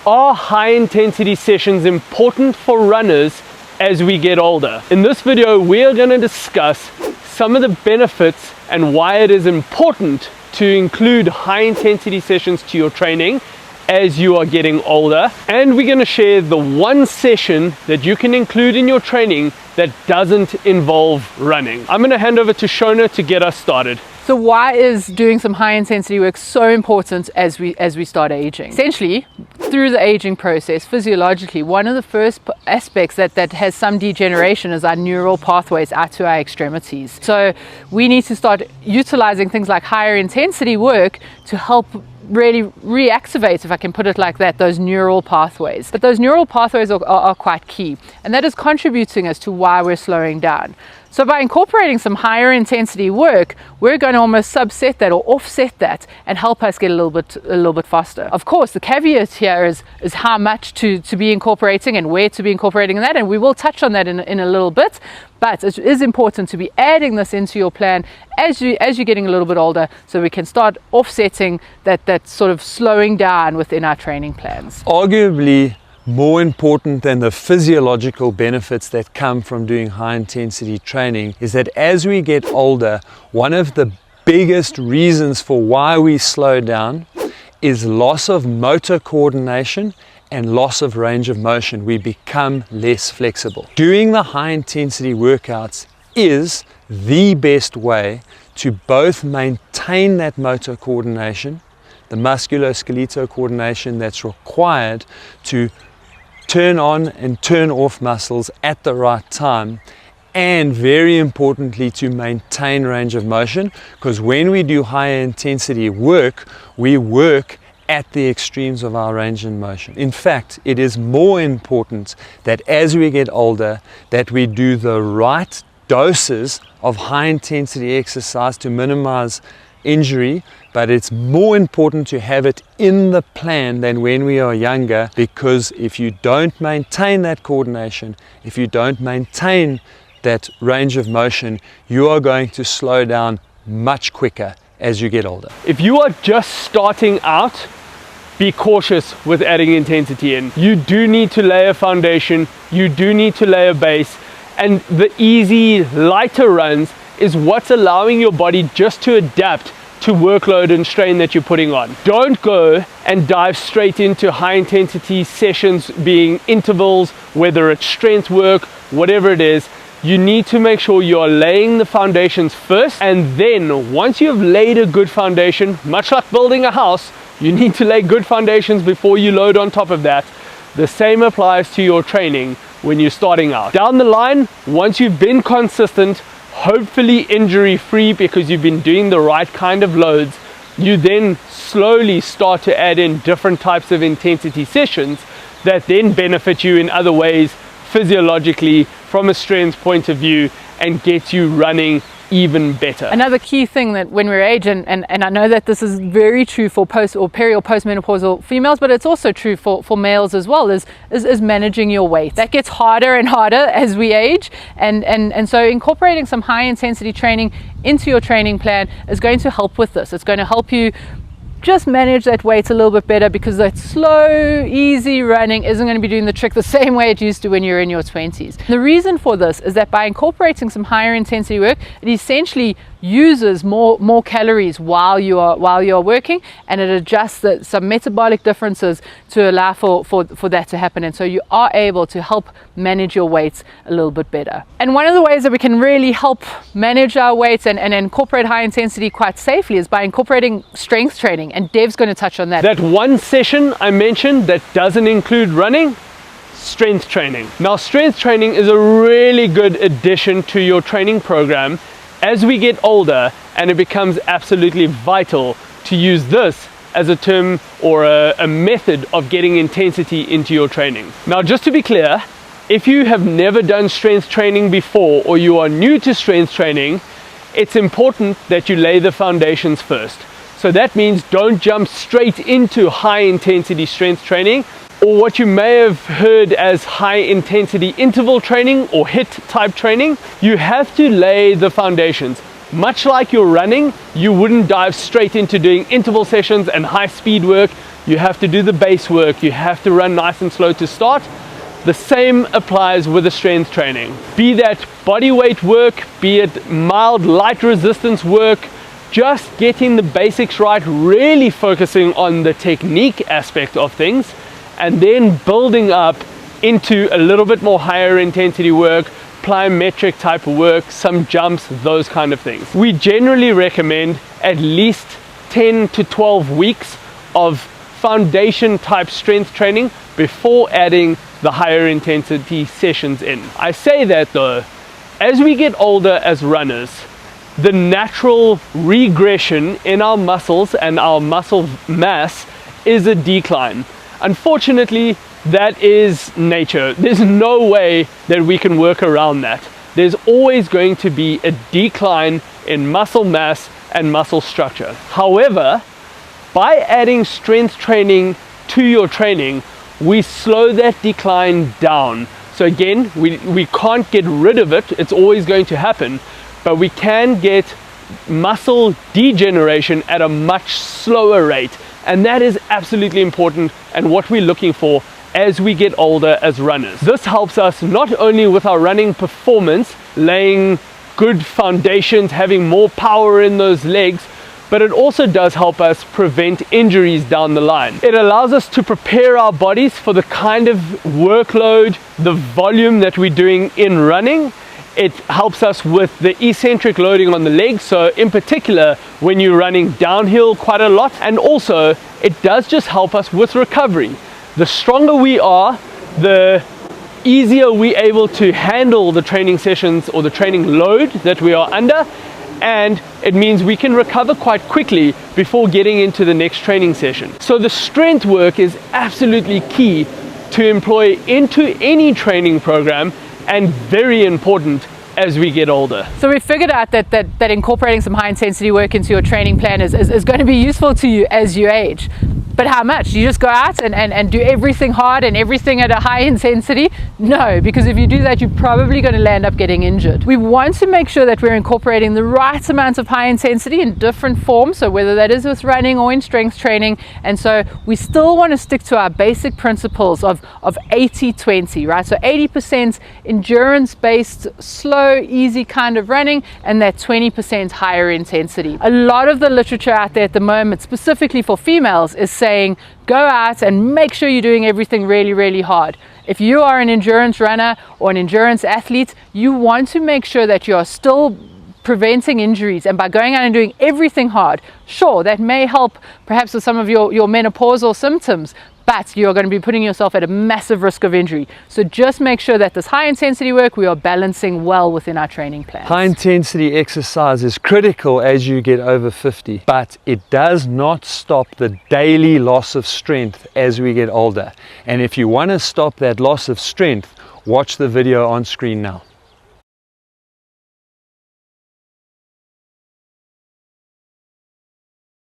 Are high intensity sessions important for runners as we get older? In this video, we are going to discuss some of the benefits and why it is important to include high intensity sessions to your training as you are getting older. And we're going to share the one session that you can include in your training that doesn't involve running. I'm going to hand over to Shona to get us started. So why is doing some high intensity work so important as we start aging? Essentially, through the aging process, physiologically, one of the first aspects that has some degeneration is our neural pathways out to our extremities. So we need to start utilizing things like higher intensity work to help really reactivate, if I can put it like that, those neural pathways. But those neural pathways are quite key, and that is contributing as to why we're slowing down. So by incorporating some higher intensity work, we're going to almost subset that or offset that and help us get a little bit faster. Of course, the caveat here is how much to be incorporating and where to be incorporating that, and we will touch on that in a little bit. But it is important to be adding this into your plan as you're getting a little bit older, so we can start offsetting that sort of slowing down within our training plans. Arguably, more important than the physiological benefits that come from doing high intensity training is that as we get older, one of the biggest reasons for why we slow down is loss of motor coordination and loss of range of motion. We become less flexible. Doing the high intensity workouts is the best way to both maintain that motor coordination, the musculoskeletal coordination that's required to turn on and turn off muscles at the right time, and very importantly to maintain range of motion, because when we do higher intensity work, we work at the extremes of our range of motion. In fact, it is more important that as we get older that we do the right doses of high intensity exercise to minimize injury, but it's more important to have it in the plan than when we are younger, because if you don't maintain that coordination, if you don't maintain that range of motion, you are going to slow down much quicker as you get older. If you are just starting out, be cautious with adding intensity in. You do need to lay a foundation, you do need to lay a base, and the easy, lighter runs is what's allowing your body just to adapt to workload and strain that you're putting on. Don't go and dive straight into high intensity sessions being intervals, whether it's strength work, whatever it is. You need to make sure you're laying the foundations first, and then once you've laid a good foundation, much like building a house, you need to lay good foundations before you load on top of that. The same applies to your training when you're starting out. Down the line, once you've been consistent, hopefully injury free because you've been doing the right kind of loads, you then slowly start to add in different types of intensity sessions that then benefit you in other ways physiologically from a strength point of view and get you running even better. Another key thing that when we're aging, and I know that this is very true for post or peri or postmenopausal females, but it's also true for males as well, is managing your weight. That gets harder and harder as we age, and so incorporating some high intensity training into your training plan is going to help with this. It's going to help you just manage that weight a little bit better, because that slow, easy running isn't going to be doing the trick the same way it used to when you're in your 20s. The reason for this is that by incorporating some higher intensity work, it essentially uses more calories while you are working, and it adjusts some metabolic differences to allow for that to happen, and so you are able to help manage your weights a little bit better. And one of the ways that we can really help manage our weights and incorporate high intensity quite safely is by incorporating strength training, and Dev's going to touch on that. That one session I mentioned that doesn't include running, strength training. Now, strength training is a really good addition to your training program as we get older, and it becomes absolutely vital to use this as a term or a method of getting intensity into your training. Now, just to be clear, if you have never done strength training before or you are new to strength training, it's important that you lay the foundations first. So that means don't jump straight into high intensity strength training, or what you may have heard as high intensity interval training or HIIT type training. You have to lay the foundations. Much like you're running, you wouldn't dive straight into doing interval sessions and high speed work. you have to do the base work, you have to run nice and slow to start. The same applies with the strength training. Be that body weight work, be it mild light resistance work, just getting the basics right, really focusing on the technique aspect of things, and then building up into a little bit more higher intensity work, plyometric type of work, some jumps, those kind of things. We generally recommend at least 10 to 12 weeks of foundation type strength training before adding the higher intensity sessions in. I say that though, as we get older as runners, the natural regression in our muscles and our muscle mass is a decline. Unfortunately, that is nature. There's no way that we can work around that. There's always going to be a decline in muscle mass and muscle structure. However, by adding strength training to your training, we slow that decline down. So again, we can't get rid of it. It's always going to happen, but we can get muscle degeneration at a much slower rate. And that is absolutely important and what we're looking for as we get older as runners. This helps us not only with our running performance, laying good foundations, having more power in those legs, but it also does help us prevent injuries down the line. It allows us to prepare our bodies for the kind of workload, the volume that we're doing in running. It helps us with the eccentric loading on the legs, so in particular when you're running downhill quite a lot, and also it does just help us with recovery. The stronger we are, the easier we're able to handle the training sessions or the training load that we are under, and it means we can recover quite quickly before getting into the next training session. So the strength work is absolutely key to employ into any training program, and very important as we get older. So we figured out that incorporating some high intensity work into your training plan is going to be useful to you as you age. But how much? You just go out and do everything hard and everything at a high intensity? No, because if you do that, you're probably going to end up getting injured. We want to make sure that we're incorporating the right amount of high intensity in different forms, so whether that is with running or in strength training. And so we still want to stick to our basic principles of 80-20, right? So 80% endurance-based, slow, easy kind of running, and that 20% higher intensity. A lot of the literature out there at the moment, specifically for females, is saying go out and make sure you're doing everything really, really hard. If you are an endurance runner or an endurance athlete, you want to make sure that you are still preventing injuries, and by going out and doing everything hard, sure, that may help perhaps with some of your menopausal symptoms, but you're going to be putting yourself at a massive risk of injury. So just make sure that this high intensity work we are balancing well within our training plans. High intensity exercise is critical as you get over 50, but it does not stop the daily loss of strength as we get older. And if you want to stop that loss of strength, watch the video on screen now.